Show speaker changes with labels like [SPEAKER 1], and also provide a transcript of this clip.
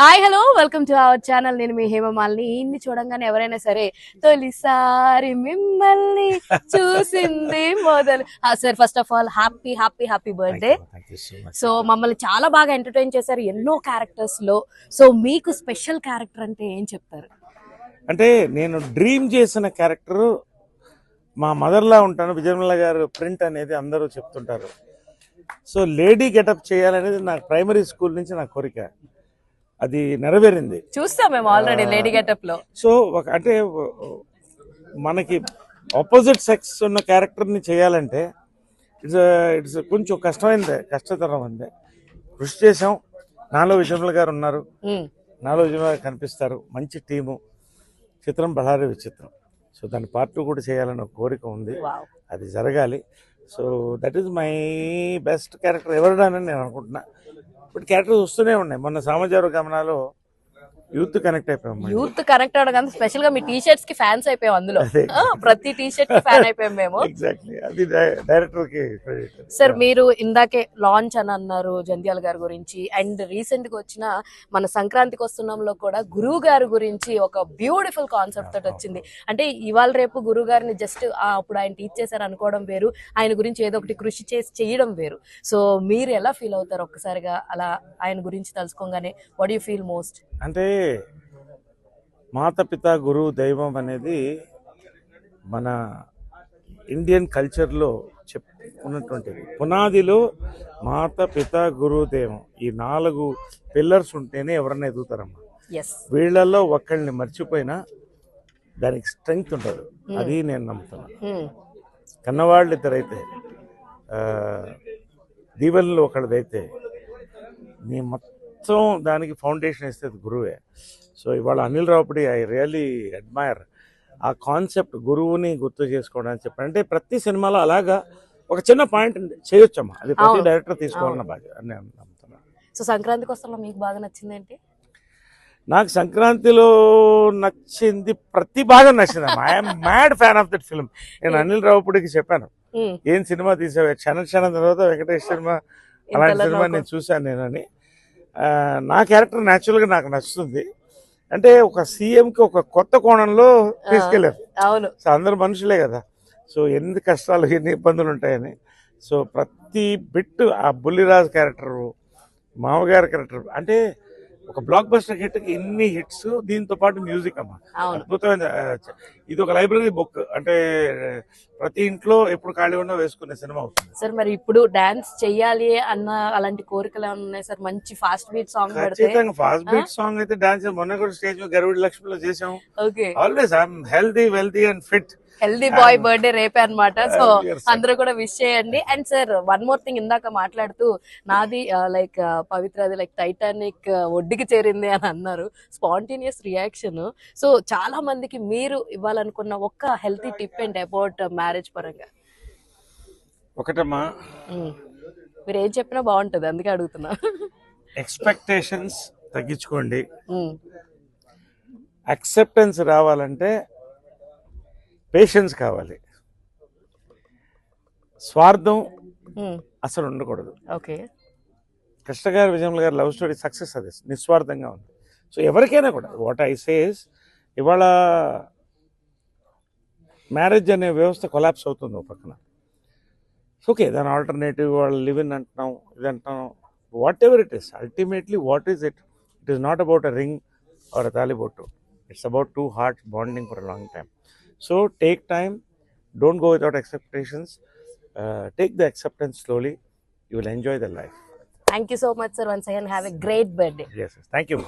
[SPEAKER 1] Hi hello welcome to our channel. నేను మీ హేమమాలిని. ఇన్ని చూడంగానే ఎవరైనా సరే తొలిసారి మిమ్మల్ని చూసింది మొదలు. Sir first of all happy happy happy birthday. So మమ్మల్ని చాలా బాగా ఎంటర్టైన్ చేశారు ఎన్నో క్యారెక్టర్స్ లో. సో మీకు స్పెషల్ క్యారెక్టర్ అంటే ఏం చెప్తారు?
[SPEAKER 2] అంటే నేను డ్రీమ్ చేసిన క్యారెక్టర్ మా మదర్లా ఉంటాను. విజయమల్ల గారు ప్రింట్ అనేది అందరూ చెప్తుంటారు. సో లేడీ గెటప్ చేయాలనేది నాకు ప్రైమరీ స్కూల్ నుంచి నా కోరిక. అది నెరవేరింది.
[SPEAKER 1] చూస్తాం మేము ఆల్రెడీ లేడీ గెటప్ లో.
[SPEAKER 2] సో అంటే మనకి ఆపోజిట్ సెక్స్ ఉన్న క్యారెక్టర్ని చేయాలంటే ఇట్స్ కొంచెం కష్టతరం అంది. కృషి చేసాం. నాలో విజయమల్ల గారు ఉన్నారు, నాలో విజయమల్ల గారు కనిపిస్తారు. మంచి టీము. చిత్రం బళ్ళారి విచిత్రం. సో దాని పార్ట్ 2 కూడా చేయాలని ఒక కోరిక ఉంది. అది జరగాలి. So that is my best character ఎవరు అని నేను అనుకుంటున్నా. బట్ క్యారెక్టర్స్ వస్తూనే ఉన్నాయి. మొన్న సామాజిక గమనాలు యూత్ కనెక్ట్ అయిపోయాం.
[SPEAKER 1] యూత్ కనెక్ట్ అవడం కానీ స్పెషల్ గా మీ టీ షర్ట్స్ కి ఫ్యాన్స్ అయిపోయాం. అందులో ప్రతి టీ షర్ట్ కి ఫ్యాన్ అయిపోయాం మేము.
[SPEAKER 2] ఎగ్జాక్ట్లీ అది డైరెక్టర్ కి క్రెడిట్.
[SPEAKER 1] సార్ మీరు ఇందాకే లాంచ్ అని అన్నారు జంధ్యాల గారి గురించి. అండ్ రీసెంట్ గా వచ్చిన మన సంక్రాంతికి వస్తున్నాంలో కూడా గురువు గారి గురించి ఒక బ్యూటిఫుల్ కాన్సెప్ట్ తోటి వచ్చింది. అంటే ఇవాళ రేపు గురువు గారిని జస్ట్ అప్పుడు ఆయన టీచ్ చేశారు అనుకోవడం వేరు, ఆయన గురించి ఏదో ఒకటి కృషి చేసి చేయడం వేరు. సో మీరు ఎలా ఫీల్ అవుతారు ఒక్కసారిగా అలా ఆయన గురించి తెలుసుకోగానే? What you feel most?
[SPEAKER 2] అంటే మాత పిత గురువు దైవం అనేది మన ఇండియన్ కల్చర్లో చెప్పుకున్నటువంటిది. పునాదిలో మాత పిత గురువు దైవం ఈ 4 పిల్లర్స్ ఉంటేనే ఎవరన్నా ఎదుగుతారమ్మా. వీళ్ళల్లో ఒక్కళ్ళని మర్చిపోయినా దానికి స్ట్రెంగ్త్ ఉంటుంది. అది నేను నమ్ముతున్నాను. కన్నవాళ్ళు ఇద్దరైతే దీవెనలో ఒకళ్ళదైతే నీ మొత్తం దానికి ఫౌండేషన్ ఇస్తే గురువే. సో ఇవాళ Anil Ravipudi I really admire ఆ కాన్సెప్ట్, గురువుని గుర్తు చేసుకోవడానికి చెప్పాను. అంటే ప్రతి సినిమాలో అలాగా ఒక చిన్న పాయింట్ చేయొచ్చమ్మా. అది ప్రతి డైరెక్టర్ తీసుకోవాలన్న బాధ్యత అని నేను నమ్ముతున్నాను.
[SPEAKER 1] సో సంక్రాంతికి వస్తున్నా మీకు బాగా నచ్చింది ఏంటి?
[SPEAKER 2] నాకు సంక్రాంతిలో నచ్చింది ప్రతి బాగా నచ్చిందమ్మా. I am mad fan of that film. నేను అనిల్ రావుపూడికి చెప్పాను, ఏం సినిమా తీసావు? క్షణం తర్వాత వెంకటేష్ సినిమా అలాంటి సినిమా నేను చూశాను నేనని. నా క్యారెక్టర్ న్యాచురల్గా నాకు నచ్చుతుంది. అంటే ఒక సీఎంకి ఒక కొత్త కోణంలో తీసుకెళ్లారు. సో అందరు మనుషులే కదా. సో ఎన్ని కష్టాలు ఎన్ని ఇబ్బందులు ఉంటాయని. సో ప్రతి బిట్ ఆ బుల్లిరాజు క్యారెక్టర్, మామగారి క్యారెక్టర్, అంటే ఒక బ్లాక్ బస్టర్ హిట్ కి ఇన్ని హిట్స్, దీంతో పాటు మ్యూజిక్ అమ్మా అద్భుతమైన. ఇది ఒక లైబ్రరీ బుక్. అంటే ప్రతి ఇంట్లో ఎప్పుడు ఖాళీ ఉన్నా వేసుకునే సినిమా అవుతుంది.
[SPEAKER 1] సార్ మరి ఇప్పుడు డాన్స్ చెయ్యాలి అన్న అలాంటి కోరికలు ఏమైనా ఉన్నాయి సార్? మంచి ఫాస్ట్ బీట్ సాంగ్
[SPEAKER 2] ఖచ్చితంగా. ఫాస్ట్ బీట్ సాంగ్ అయితే డాన్స్ మొన్న కూడా స్టేజ్ మీద గరుడి లక్ష్మిలో చేసాం. Always I'm healthy wealthy and fit.
[SPEAKER 1] Healthy boy birthday రేపే అనమాట. సో అందరూ కూడా విష్ చేయండి. And sir one more thing, ఇందాక మాట్లాడుతూ నాది లైక్ పవిత్రది లైక్ టైటానిక్ ఒడ్డుకి చేరింది అని అన్నారు. Spontaneous reaction. సో చాలా మందికి మీరు ఇవ్వాలనుకున్న ఒక్క హెల్తీ టిప్ ఏంటి అబౌట్ మ్యారేజ్ పరంగా?
[SPEAKER 2] ఒకటమ్మా,
[SPEAKER 1] మీరు ఏం చెప్పినా బాగుంటది, అందుకే అడుగుతున్నా.
[SPEAKER 2] ఎక్స్పెక్టేషన్స్ తగ్గించుకోండి. యాక్సెప్టెన్స్ రావాలంటే పేషెన్స్ కావాలి. స్వార్థం అసలు ఉండకూడదు. కృష్ణ గారు విజయమల్ల గారు లవ్ స్టోరీ సక్సెస్ అది నిస్వార్థంగా ఉంది. సో ఎవరికైనా కూడా వాట్ ఐ సేస్, ఇవాళ మ్యారేజ్ అనే వ్యవస్థ కొలాప్స్ అవుతుంది ఒక పక్కన. ఓకే, దాని ఆల్టర్నేటివ్ వాళ్ళు లివ్ ఇన్ అంటున్నాం, ఇది అంటున్నాం, whatever it is. Ultimately what is it? It is not about a ring or a తాలిబొట్టు. It's about 2 hearts bonding for a long time. So take time, don't go without expectations, take the acceptance slowly, you will enjoy the life.
[SPEAKER 1] Thank you so much sir, once again have a great birthday.
[SPEAKER 2] Yes, thank you.